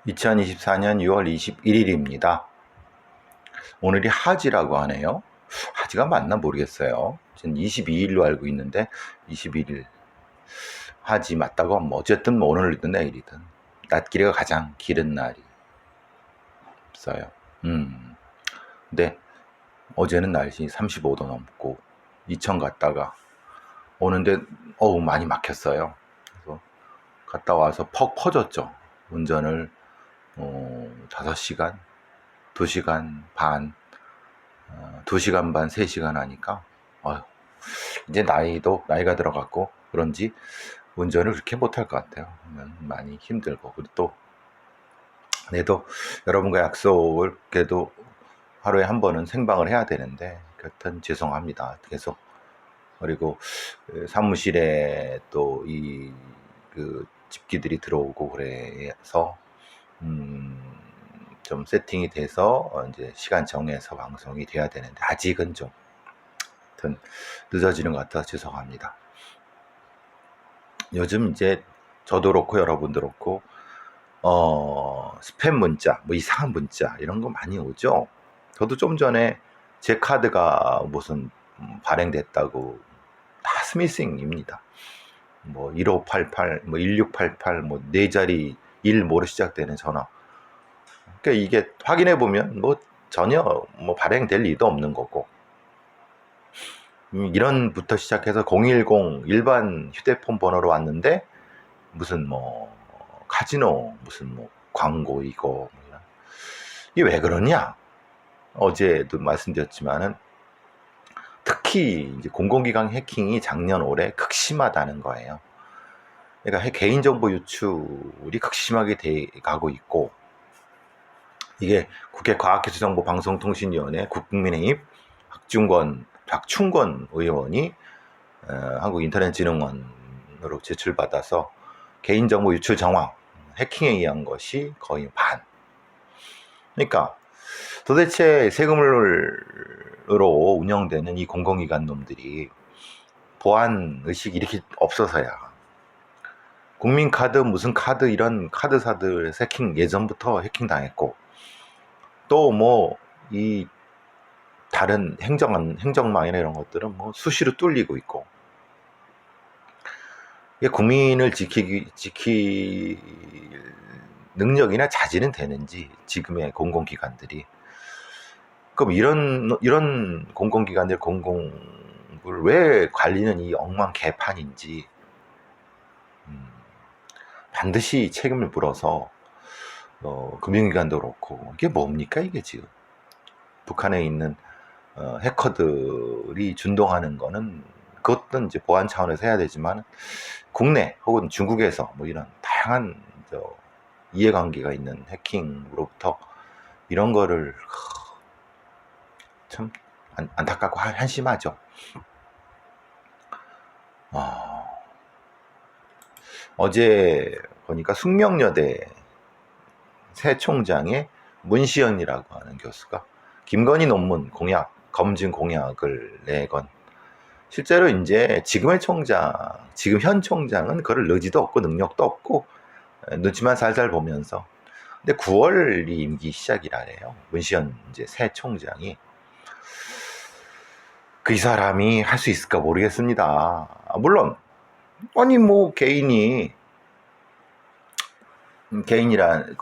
2024년 6월 21일입니다. 오늘이 하지라고 하네요. 하지가 맞나 모르겠어요. 저는 22일로 알고 있는데 21일 하지 맞다고 하면 어쨌든 뭐 오늘이든 내일이든 낮 길이가 가장 길은 날이 없어요. 근데 어제는 날씨 35도 넘고 이천 갔다가 오는데 많이 막혔어요. 그래서 갔다 와서 퍽 퍼졌죠. 운전을 5시간, 2시간 반, 2시간 반, 3시간 하니까 이제 나이가 들어갔고 그런지 운전을 그렇게 못할 것 같아요. 많이 힘들고, 그리고 또 내도 여러분과 약속을 그래도 하루에 한 번은 생방을 해야 되는데 여튼 죄송합니다. 계속. 그리고 사무실에 또 그 집기들이 들어오고 그래서 좀 세팅이 돼서 이제 시간 정해서 방송이 돼야 되는데 아직은 좀 늦어지는 것 같아서 죄송합니다. 요즘 이제 저도 그렇고 여러분도 그렇고 스팸 문자, 뭐 이상한 문자 이런 거 많이 오죠. 저도 좀 전에 제 카드가 무슨 발행됐다고, 다 스미싱입니다. 뭐 1588, 뭐 1688, 뭐 4자리 1 모로 시작되는 전화. 그러니까 이게 확인해 보면 뭐 전혀 뭐 발행될 리도 없는 거고, 이런부터 시작해서 010 일반 휴대폰 번호로 왔는데 무슨 뭐 카지노 무슨 뭐 광고 이거 이게 왜 그러냐? 어제도 말씀드렸지만은 특히 이제 공공기관 해킹이 작년 올해 극심하다는 거예요. 그러니까 개인정보 유출이 극심하게 돼 가고 있고, 이게 국회 과학기술정보방송통신위원회 국민의힘 박충권 의원이 한국인터넷진흥원으로 제출받아서 개인정보 유출 정황, 해킹에 의한 것이 거의 반. 그러니까 도대체 세금으로 운영되는 이 공공기관 놈들이 보안 의식이 이렇게 없어서야 국민카드 무슨 카드 이런 카드사들 해킹 예전부터 해킹 당했고, 또 뭐 이 다른 행정망이나 이런 것들은 뭐 수시로 뚫리고 있고, 이게 국민을 지킬 능력이나 자질은 되는지 지금의 공공기관들이. 그럼 이런 공공기관들 공공을 왜 관리는 이 엉망 개판인지 반드시 책임을 물어서 금융기관도 그렇고, 이게 뭡니까 이게 지금 북한에 있는 해커들이 준동하는 거는 그것도 이제 보안 차원에서 해야 되지만 국내 혹은 중국에서 뭐 이런 다양한 이해관계가 있는 해킹으로부터 이런 거를 참 안타깝고 한심하죠. 어제 보니까 숙명여대 새 총장의 문시현이라고 하는 교수가 김건희 논문 공약, 검증 공약을 내건, 실제로 이제 지금 현 총장은 그럴 의지도 없고 능력도 없고 눈치만 살살 보면서, 근데 9월이 임기 시작이라래요. 문시현 이제 새 총장이. 이 사람이 할 수 있을까 모르겠습니다. 물론 아니 뭐 개인이라고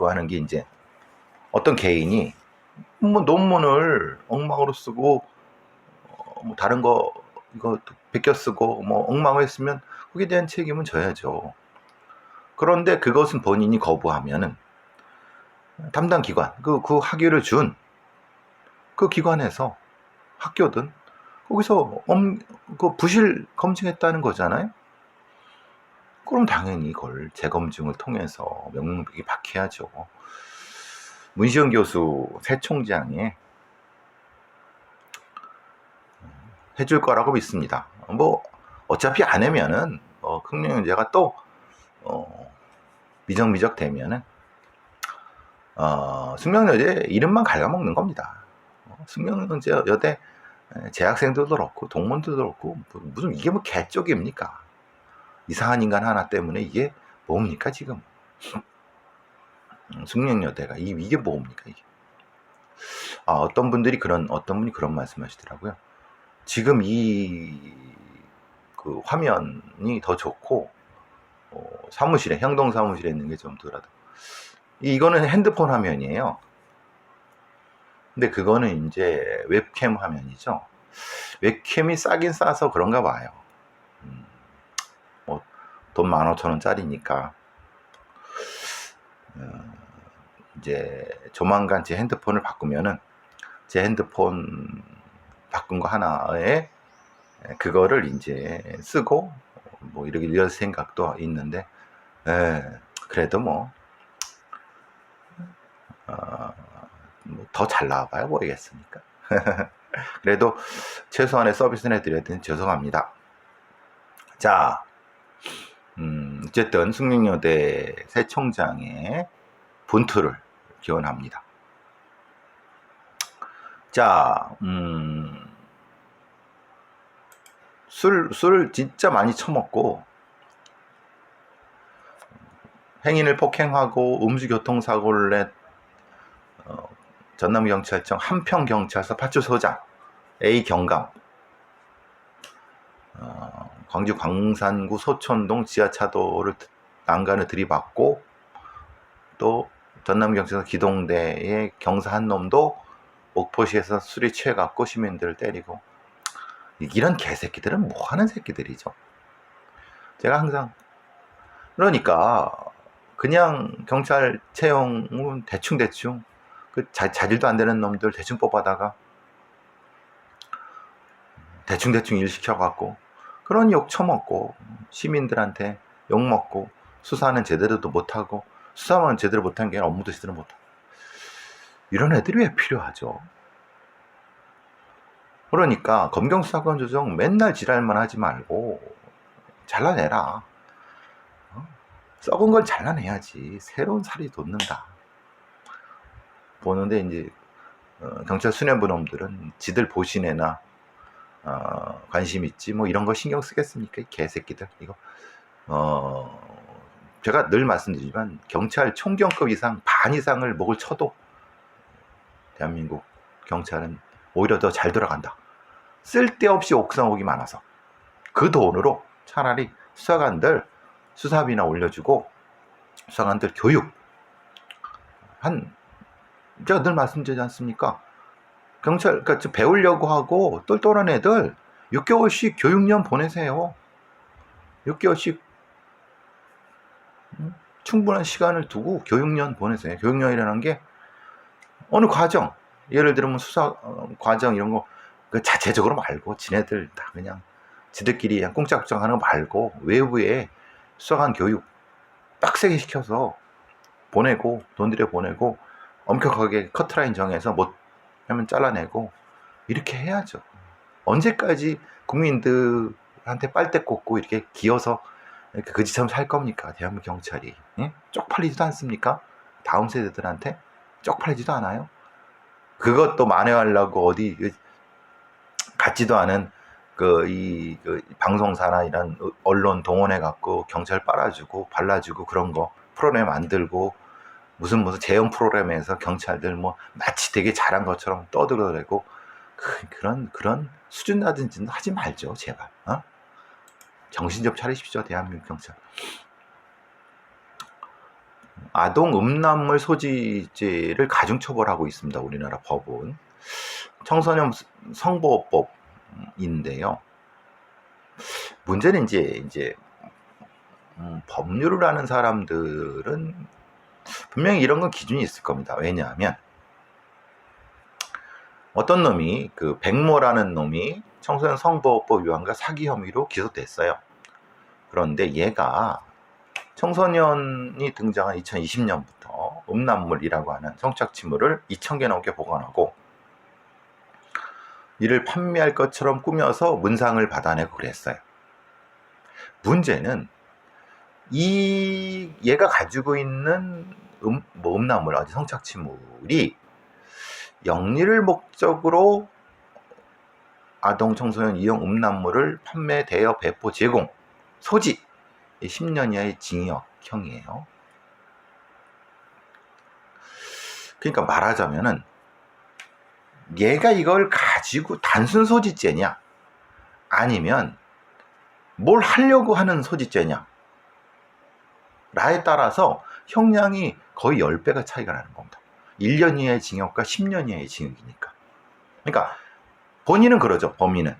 하는 게 이제 어떤 개인이 뭐 논문을 엉망으로 쓰고 뭐 다른 거 이거 베껴 쓰고 뭐 엉망을 했으면 거기에 대한 책임은 져야죠. 그런데 그것은 본인이 거부하면은 담당 기관, 그 학위를 준 그 기관에서 학교든 거기서 그 부실 검증했다는 거잖아요. 그럼 당연히 이걸 재검증을 통해서 명명백이 박혀야죠. 문시현 교수 새 총장이 해줄 거라고 믿습니다. 뭐 어차피 안 하면은 혁명연재가 또 미적미적 되면은 숙명여대 이름만 갉아먹는 겁니다. 숙명여대 재학생들도 그렇고 동문들도 그렇고 무슨 이게 뭐 개쪽입니까? 이상한 인간 하나 때문에 이게 뭡니까 지금? 숙명여대가 이게 뭡니까 이게? 어떤 분이 그런 말씀하시더라고요. 지금 그 화면이 더 좋고 사무실에 형동 사무실에 있는 게 좀 덜하다. 이거는 핸드폰 화면이에요. 근데 그거는 이제 웹캠 화면이죠. 웹캠이 싸긴 싸서 그런가 봐요. 돈 15,000원짜리니까 이제 조만간 제 핸드폰을 바꾸면은 제 핸드폰 바꾼 거 하나에 그거를 이제 쓰고 뭐 이런 생각도 있는데, 그래도 더 잘 나와봐야 모르겠습니까? 그래도 최소한의 서비스는 해드려야 되니 죄송합니다. 자, 어쨌든 숙명여대 새 총장의 본투를 기원합니다. 자, 술을 진짜 많이 처먹고 행인을 폭행하고 음주교통사고를 낸 전남경찰청 한평경찰서 파출소장 A 경감, 광주 광산구 소촌동 지하차도를 난간을 들이받고, 또 전남경찰서 기동대의 경사 한 놈도 목포시에서 술이 취해갖고 시민들을 때리고, 이런 개새끼들은 뭐하는 새끼들이죠. 제가 항상 그러니까 그냥 경찰 채용은 대충 그 자질도 안 되는 놈들 대충 뽑아다가 대충 일 시켜갖고 그런 욕 처먹고 시민들한테 욕 먹고 수사는 제대로도 못하고, 수사만 제대로 못한 게 업무도 제대로 못하고, 이런 애들이 왜 필요하죠? 그러니까 검경수사권 조정 맨날 지랄만 하지 말고 잘라내라. 썩은 걸 잘라내야지 새로운 살이 돋는다. 보는데 이제 경찰 수뇌부 놈들은 지들 보시네나 관심 있지 뭐 이런 거 신경 쓰겠습니까? 이 개새끼들. 이거 제가 늘 말씀드리지만 경찰 총경급 이상 반 이상을 목을 쳐도 대한민국 경찰은 오히려 더 잘 돌아간다. 쓸데없이 옥상옥이 많아서 그 돈으로 차라리 수사관들 수사비나 올려주고 수사관들 교육 제가 늘 말씀드리지 않습니까? 경찰, 그러니까 배우려고 하고 똘똘한 애들 6개월씩 교육년 보내세요. 6개월씩 충분한 시간을 두고 교육년 보내세요. 교육년이라는 게 어느 과정, 예를 들면 수사 과정 이런 거 그 자체적으로 말고 지네들 다 그냥 지들끼리 그냥 꽁짝꽁짝 하는 거 말고 외부에 수사관 교육 빡세게 시켜서 보내고 돈 들여 보내고 엄격하게 커트라인 정해서 못 하면 잘라내고 이렇게 해야죠. 언제까지 국민들한테 빨대 꽂고 이렇게 기어서 이렇게 그지처럼 살 겁니까? 대한민국 경찰이. 예? 쪽팔리지도 않습니까? 다음 세대들한테 쪽팔리지도 않아요? 그것도 만회하려고 어디 같지도 않은 그 방송사나 이런 언론 동원해 갖고 경찰 빨아주고 발라주고 그런 거 프로그램 만들고 무슨 재형 프로그램에서 경찰들 마치 되게 잘한 것처럼 떠들어대고 그런 수준 낮은 짓은 하지 말죠, 제발. 정신 좀 차리십시오, 대한민국 경찰. 아동 음란물 소지죄를 가중처벌하고 있습니다, 우리나라 법은. 청소년 성보호법인데요. 문제는 이제 법률을 아는 사람들은 분명히 이런 건 기준이 있을 겁니다. 왜냐하면 어떤 놈이 그 백모라는 놈이 청소년 성보호법 위반과 사기 혐의로 기소됐어요. 그런데 얘가 청소년이 등장한 2020년부터 음란물이라고 하는 성착취물을 2,000개 넘게 보관하고 이를 판매할 것처럼 꾸며서 문상을 받아내고 그랬어요. 문제는 얘가 가지고 있는 음란물, 성착취물이 영리를 목적으로 아동 청소년 이용 음란물을 판매, 대여, 배포, 제공, 소지 10년 이하의 징역형이에요. 그러니까 말하자면은 얘가 이걸 가지고 단순 소지죄냐 아니면 뭘 하려고 하는 소지죄냐 라에 따라서 형량이 거의 10배가 차이가 나는 겁니다. 1년 이하의 징역과 10년 이하의 징역이니까. 그러니까 본인은 그러죠. 범인은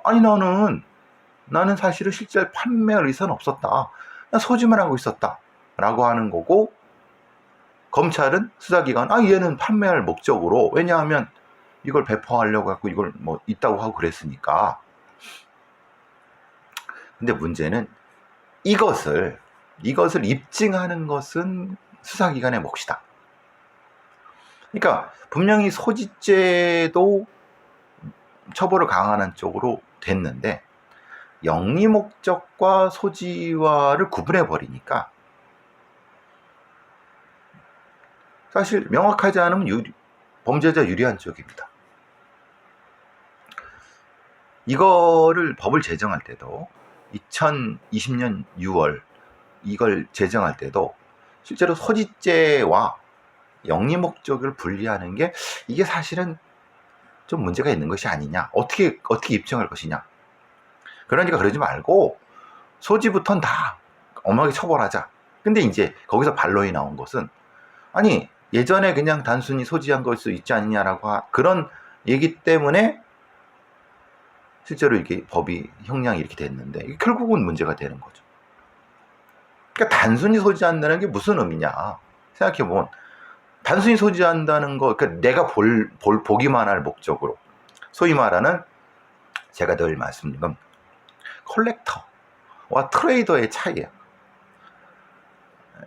아니 나는 사실은 실제 판매할 의사는 없었다. 나 소지만 하고 있었다 라고 하는 거고, 검찰은 수사기관 얘는 판매할 목적으로, 왜냐하면 이걸 배포하려고 갖고 이걸 뭐 있다고 하고 그랬으니까. 근데 문제는 이것을 입증하는 것은 수사기관의 몫이다. 그러니까 분명히 소지죄도 처벌을 강화하는 쪽으로 됐는데 영리 목적과 소지화를 구분해 버리니까 사실 명확하지 않으면 범죄자 유리한 쪽입니다. 이거를 법을 제정할 때도 2020년 6월 이걸 제정할 때도 실제로 소지죄와 영리 목적을 분리하는 게 이게 사실은 좀 문제가 있는 것이 아니냐, 어떻게 입증할 것이냐. 그러니까 그러지 말고 소지부터는 다 엄하게 처벌하자. 근데 이제 거기서 반론이 나온 것은 아니 예전에 그냥 단순히 소지한 걸 수 있지 않느냐라고 그런 얘기 때문에 실제로 이렇게 법이 형량이 이렇게 됐는데 결국은 문제가 되는 거죠. 그러니까 단순히 소지한다는 게 무슨 의미냐 생각해보면, 단순히 소지한다는 거, 그러니까 내가 보기만 할 목적으로, 소위 말하는 제가 늘 말씀드린 건 컬렉터와 트레이더의 차이예요.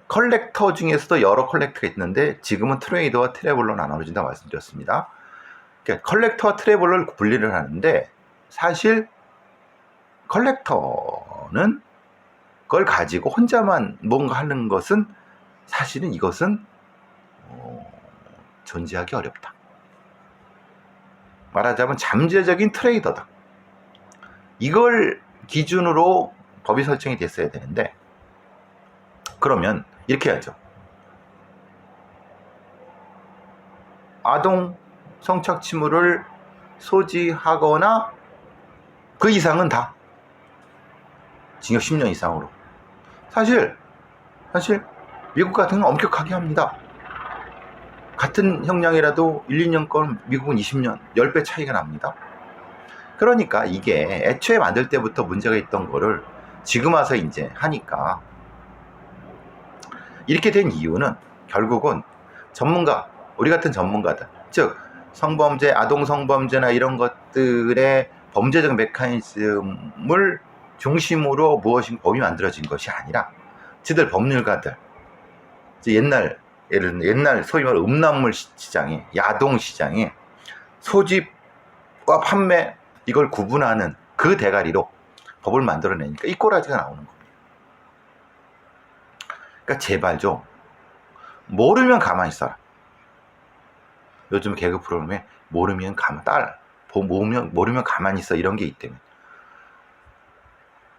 컬렉터 중에서도 여러 컬렉터가 있는데 지금은 트레이더와 트래블러로 나눠진다 말씀드렸습니다. 그러니까 컬렉터와 트래블러를 분리를 하는데 사실 컬렉터는 그걸 가지고 혼자만 뭔가 하는 것은 사실은 이것은 존재하기 어렵다. 말하자면 잠재적인 트레이더다. 이걸 기준으로 법이 설정이 됐어야 되는데, 그러면 이렇게 해야죠. 아동 성착취물을 소지하거나 그 이상은 다 징역 10년 이상으로. 사실 미국 같은 건 엄격하게 합니다. 같은 형량이라도 1, 2년 건 미국은 20년, 10배 차이가 납니다. 그러니까 이게 애초에 만들 때부터 문제가 있던 거를 지금 와서 이제 하니까, 이렇게 된 이유는 결국은 우리 같은 전문가들, 즉 성범죄, 아동 성범죄나 이런 것들의 범죄적 메커니즘을 중심으로 무엇인가 법이 만들어진 것이 아니라 지들 법률가들, 옛날 소위 말하는 음란물 시장에, 야동 시장에 소지와 판매 이걸 구분하는 그 대가리로 법을 만들어내니까 이 꼬라지가 나오는 겁니다. 그러니까 제발 좀 모르면 가만히 있어라. 요즘 개그 프로그램에 모르면 가만히 있어 이런 게 있다면,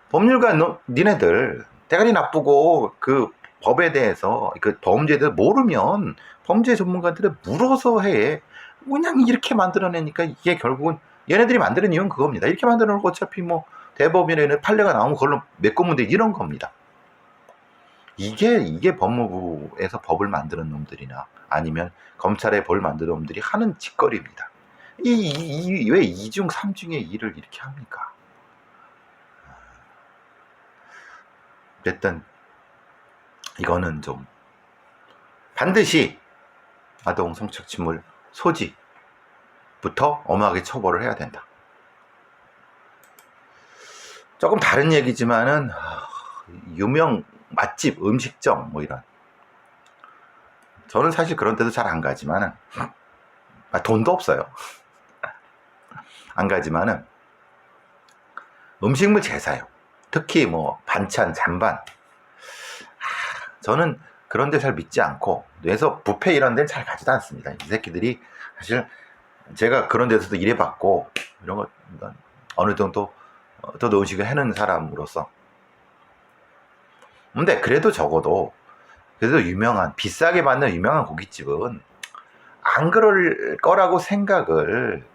법률가 니네들 대가리 나쁘고 그 법에 대해서 그 범죄에 대해서 모르면 범죄 전문가들을 물어서 해. 그냥 이렇게 만들어내니까 이게 결국은 얘네들이 만드는 이유는 그겁니다. 이렇게 만들어 놓고 어차피 뭐 대법원에 판례가 나오면 그걸로 메꾸면 돼, 이런 겁니다. 이게 법무부에서 법을 만드는 놈들이나 아니면 검찰에 법을 만드는 놈들이 하는 짓거리입니다. 왜 2중 3중의 일을 이렇게 합니까? 어쨌든 이거는 좀 반드시 아동 성착취물 소지부터 엄하게 처벌을 해야 된다. 조금 다른 얘기지만은 유명 맛집, 음식점 뭐 이런, 저는 사실 그런 데도 잘 안 가지만은 돈도 없어요. 안 가지만은 음식물 제사요. 특히 뭐 반찬, 잔반, 저는 그런 데 잘 믿지 않고, 그래서 뷔페 이런 데는 잘 가지도 않습니다. 이 새끼들이 사실 제가 그런 데서도 일해봤고 이런 거 어느 정도 저도 음식을 해놓은 사람으로서, 근데 그래도 적어도 비싸게 받는 유명한 고깃집은 안 그럴 거라고 생각을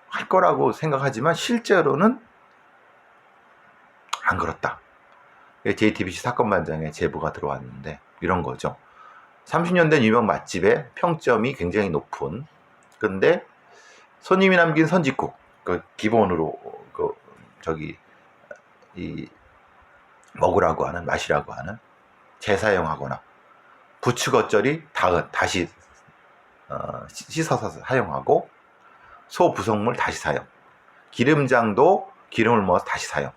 할 거라고 생각하지만 실제로는 안 그렇다. JTBC 사건 반장에 제보가 들어왔는데 이런 거죠. 30년 된 유명 맛집의 평점이 굉장히 높은, 근데 손님이 남긴 선짓국, 그 기본으로 이 먹으라고 하는, 마시라고 하는, 재사용하거나 부추 겉절이 다시 씻어서 사용하고, 소 부속물 다시 사용, 기름장도 기름을 모아서 다시 사용,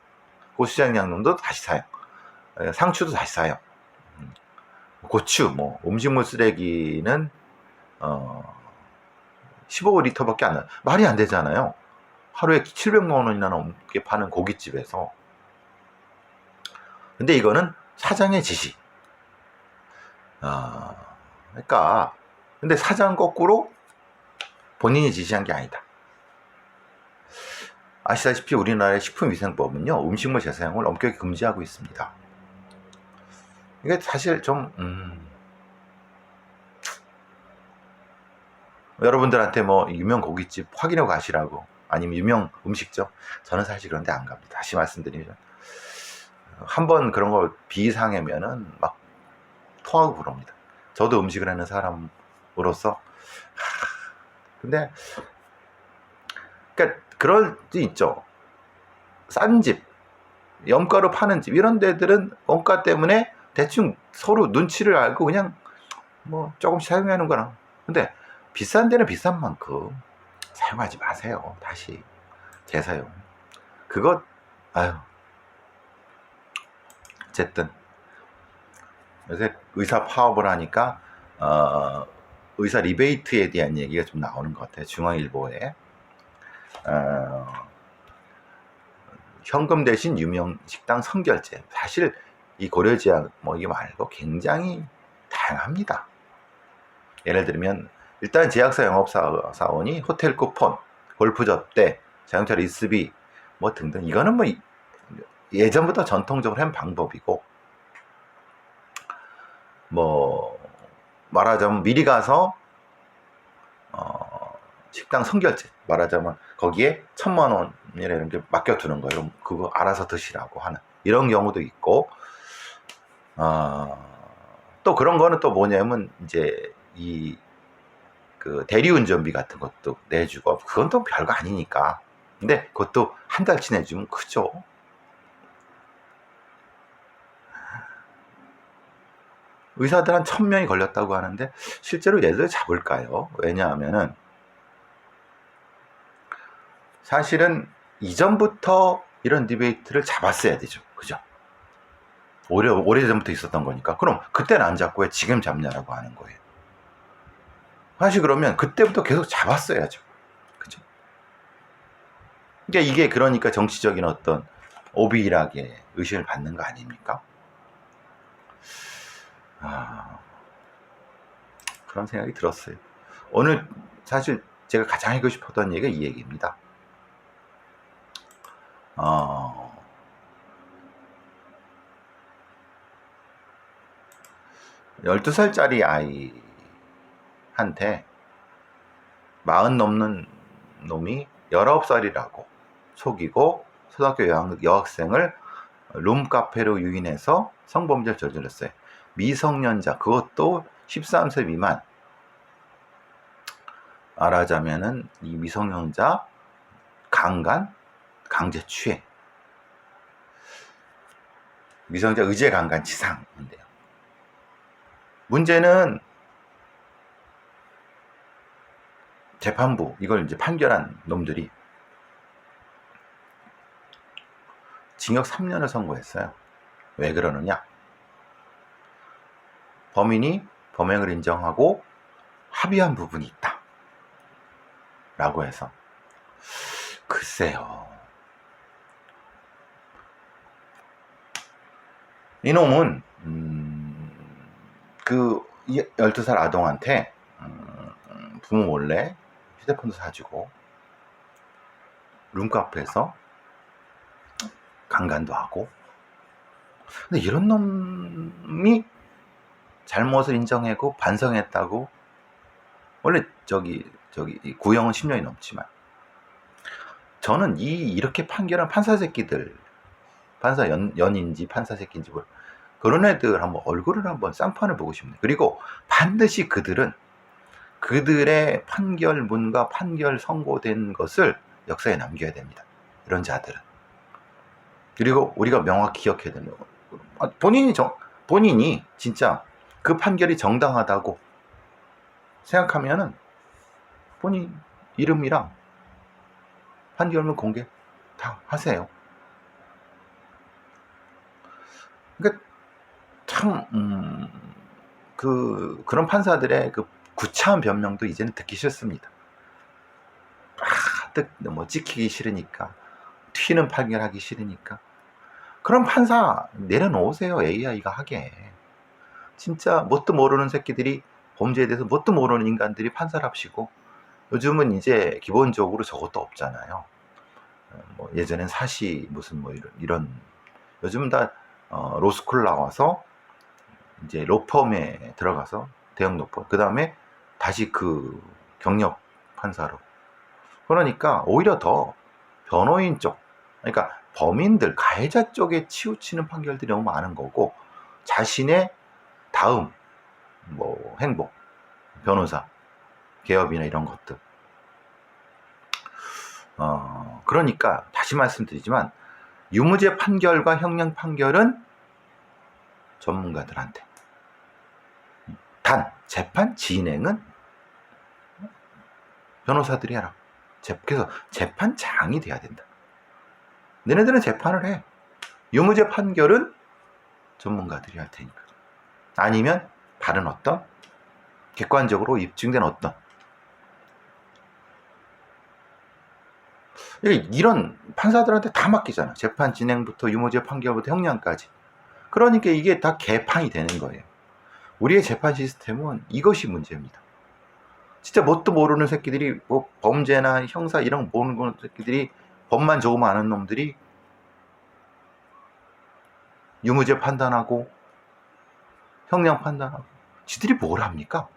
고추장 양념도 다시 사용, 상추도 다시 사용, 고추, 음식물 쓰레기는 15리터밖에 안 나요. 말이 안 되잖아요. 하루에 700만 원이나 넘게 파는 고깃집에서. 근데 이거는 사장의 지시. 그러니까 근데 사장 거꾸로 본인이 지시한 게 아니다. 아시다시피 우리나라의 식품위생법은요, 음식물 재사용을 엄격히 금지하고 있습니다. 이게 사실 좀 여러분들한테 유명 고깃집 확인하고 가시라고, 아니면 유명 음식점, 저는 사실 그런 데 안 갑니다. 다시 말씀드리면 한번 그런 거 비상하면은 막 토하고 그럽니다. 저도 음식을 하는 사람으로서. 근데 그러니까 그럴 수 있죠. 싼 집, 염가로 파는 집, 이런 데들은 원가 때문에 대충 서로 눈치를 알고 그냥 조금씩 사용하는 거랑. 근데 비싼 데는 비싼 만큼 사용하지 마세요. 다시 재사용. 그거 어쨌든 요새 의사 파업을 하니까 의사 리베이트에 대한 얘기가 좀 나오는 것 같아요. 중앙일보에 현금 대신 유명 식당 선결제. 사실 이 고려제약 이게 말고 굉장히 다양합니다. 예를 들면 일단 제약사 영업사원이 호텔 쿠폰, 골프 접대, 자동차 리스비 등등, 이거는 예전부터 전통적으로 한 방법이고, 말하자면 미리 가서 식당 선결제, 말하자면 거기에 1,000만 원이나 이런 게 맡겨두는 거예요. 그럼 그거 알아서 드시라고 하는 이런 경우도 있고, 또 그런 거는 또 뭐냐면 이제 그 대리운전비 같은 것도 내주고, 그건 또 별거 아니니까. 근데 그것도 한 달치 내주면 크죠. 의사들 한 1,000명이 걸렸다고 하는데 실제로 얘들 잡을까요? 왜냐하면은 사실은 이전부터 이런 디베이트를 잡았어야 되죠. 그죠? 오래전부터 있었던 거니까. 그럼 그때는 안 잡고 왜 지금 잡냐라고 하는 거예요. 사실 그러면 그때부터 계속 잡았어야죠. 그죠? 그러니까 정치적인 어떤 오비락에 의심을 받는 거 아닙니까? 그런 생각이 들었어요. 오늘 사실 제가 가장 하고 싶었던 얘기가 이 얘기입니다. 12살짜리 아이한테 40 넘는 놈이 19살이라고 속이고 초등학교 여학생을 룸카페로 유인해서 성범죄를 저질렀어요. 미성년자, 그것도 13세 미만. 말하자면은 이 미성년자 강간, 강제추행, 미성년자 의제 강간 치상인데요. 문제는 재판부, 이걸 이제 판결한 놈들이 징역 3년을 선고했어요. 왜 그러느냐? 범인이 범행을 인정하고 합의한 부분이 있다 라고 해서. 글쎄요, 이놈은 그 12살 아동한테 부모 몰래 휴대폰도 사주고 룸카페에서 강간도 하고. 근데 이런 놈이 잘못을 인정하고 반성했다고. 원래 구형은 10년이 넘지만 저는 이렇게 판결한 판사 새끼들, 판사 연인지 판사 새끼인지 그런 애들 한번 얼굴을 한번 쌍판을 보고 싶네요. 그리고 반드시 그들은 그들의 판결문과 판결 선고된 것을 역사에 남겨야 됩니다. 이런 자들은. 그리고 우리가 명확히 기억해야 되는 거. 본인이 진짜 그 판결이 정당하다고 생각하면은 본인 이름이랑 판결문 공개 다 하세요. 그러니까 참 그런 판사들의 그 구차한 변명도 이제는 듣기 싫습니다. 뭐 찍히기 싫으니까, 튀는 판결하기 싫으니까. 그런 판사 내려놓으세요. AI가 하게. 진짜 뭣도 모르는 새끼들이, 범죄에 대해서 뭣도 모르는 인간들이 판사랍시고, 요즘은 이제 기본적으로 저것도 없잖아요. 뭐 예전엔 사시 무슨 뭐 이런 요즘은 다 로스쿨 나와서 이제 로펌에 들어가서 대형 로펌, 그 다음에 다시 그 경력 판사로. 그러니까 오히려 더 변호인 쪽, 그러니까 범인들, 가해자 쪽에 치우치는 판결들이 너무 많은 거고, 자신의 다음 뭐 행복, 변호사, 개업이나 이런 것들. 그러니까 다시 말씀드리지만 유무죄 판결과 형량 판결은 전문가들한테, 단 재판 진행은 변호사들이 해라. 그래서 재판장이 돼야 된다. 너네들은 재판을 해. 유무죄 판결은 전문가들이 할 테니까. 아니면 다른 어떤 객관적으로 입증된 어떤 이런 판사들한테 다 맡기잖아. 재판 진행부터 유무죄 판결부터 형량까지. 그러니까 이게 다 개판이 되는 거예요. 우리의 재판 시스템은 이것이 문제입니다. 진짜 뭣도 모르는 새끼들이, 뭐 범죄나 형사 이런 거 모르는 새끼들이, 법만 조금 아는 놈들이 유무죄 판단하고 형량 판단하고, 지들이 뭘 합니까?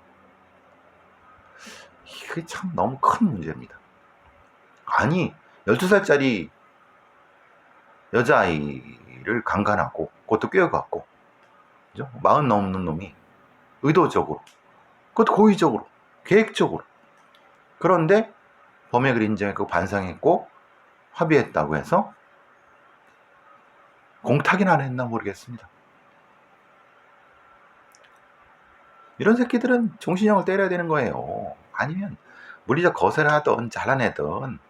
이게 참 너무 큰 문제입니다. 아니 12살짜리 여자아이를 강간하고, 그것도 꿰어갖고, 그죠? 40 넘는 놈이 의도적으로, 그것도 고의적으로, 계획적으로. 그런데 범행을 인정했고 반성했고 합의했다고 해서 공탁이나 안 했나 모르겠습니다. 이런 새끼들은 종신형을 때려야 되는 거예요. 아니면 물리적 거세를 하던 잘라내던,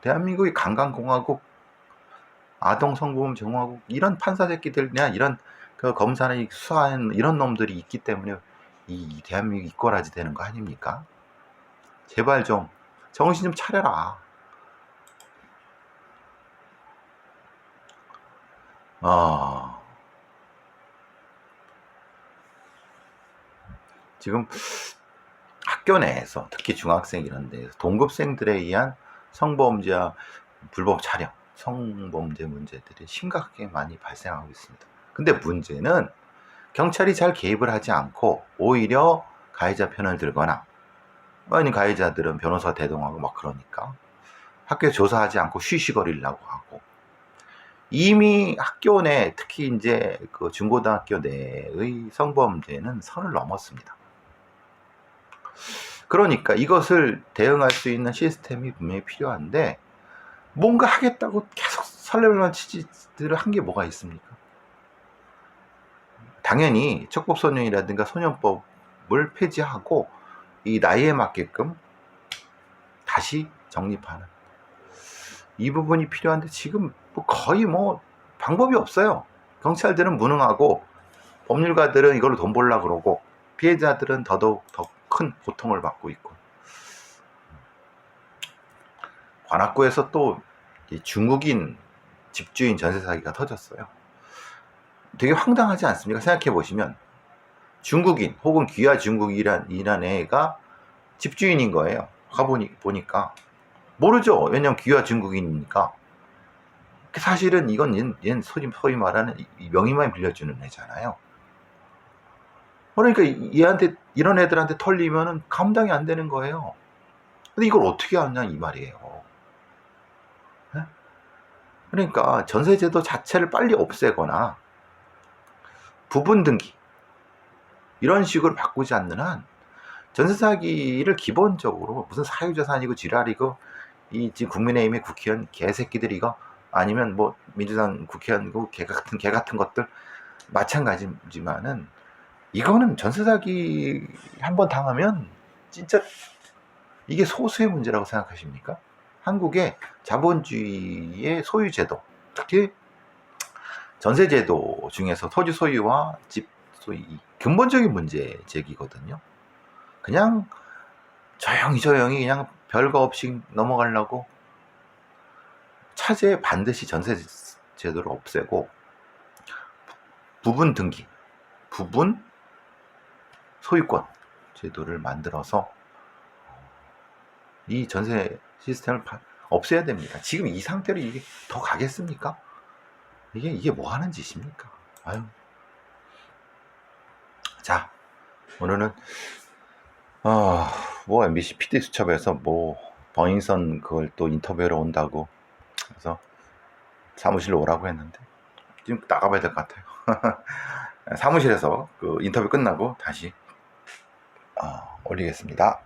대한민국이 강간공화국, 아동 성범죄 정화국, 이런 판사 새끼들이나 이런 그 검사나 수사하는 이런 놈들이 있기 때문에 이 대한민국이 이꼬라지 되는 거 아닙니까? 제발 좀 정신 좀 차려라. 지금 학교 내에서, 특히 중학생 이런 데에서 동급생들에 의한 성범죄와 불법 촬영, 성범죄 문제들이 심각하게 많이 발생하고 있습니다. 근데 문제는 경찰이 잘 개입을 하지 않고 오히려 가해자 편을 들거나, 아니 가해자들은 변호사 대동하고 막 그러니까 학교에 조사하지 않고 쉬쉬거리려고 하고, 이미 학교 내, 특히 이제 그 중고등학교 내의 성범죄는 선을 넘었습니다. 그러니까 이것을 대응할 수 있는 시스템이 분명히 필요한데, 뭔가 하겠다고 계속 설레발만 치지들을 한 게 뭐가 있습니까? 당연히 촉법소년이라든가 소년법을 폐지하고 이 나이에 맞게끔 다시 정립하는 이 부분이 필요한데, 지금 거의 뭐 방법이 없어요. 경찰들은 무능하고 법률가들은 이걸로 돈 벌려고 그러고, 피해자들은 더더욱 더 큰 고통을 받고 있고. 관악구에서 또 중국인 집주인 전세 사기가 터졌어요. 되게 황당하지 않습니까? 생각해 보시면 중국인 혹은 귀화 중국인이란 애가 집주인인 거예요. 가보니까 모르죠. 왜냐면 귀화 중국인이니까. 사실은 이건 소위 말하는 명의만 빌려주는 애잖아요. 그러니까 얘한테 이런 애들한테 털리면은 감당이 안 되는 거예요. 근데 이걸 어떻게 하냐 이 말이에요. 네? 그러니까 전세제도 자체를 빨리 없애거나 부분 등기 이런 식으로 바꾸지 않는 한 전세 사기를 기본적으로 무슨 사유재산이고 지랄이고 이 지금 국민의힘의 국회의원 개새끼들 이거 아니면 뭐 민주당 국회의원 개 같은 것들 마찬가지지만은 이거는 전세 사기 한번 당하면 진짜 이게 소수의 문제라고 생각하십니까? 한국의 자본주의의 소유제도, 특히 전세제도 중에서 토지 소유와 집 소유 근본적인 문제 제기거든요. 그냥 조용히 그냥 별거 없이 넘어가려고 차제에 반드시 전세 제도를 없애고 부분 등기, 부분 소유권 제도를 만들어서 이 전세 시스템을 없애야 됩니다. 지금 이 상태로 이게 더 가겠습니까? 이게 뭐 하는 짓입니까? 아유. 자, 오늘은 뭐 MBC PD 수첩에서 뭐 버닝썬 그걸 또 인터뷰하러 온다고 그래서 사무실로 오라고 했는데 지금 나가봐야 될 것 같아요. 사무실에서 그 인터뷰 끝나고 다시 올리겠습니다.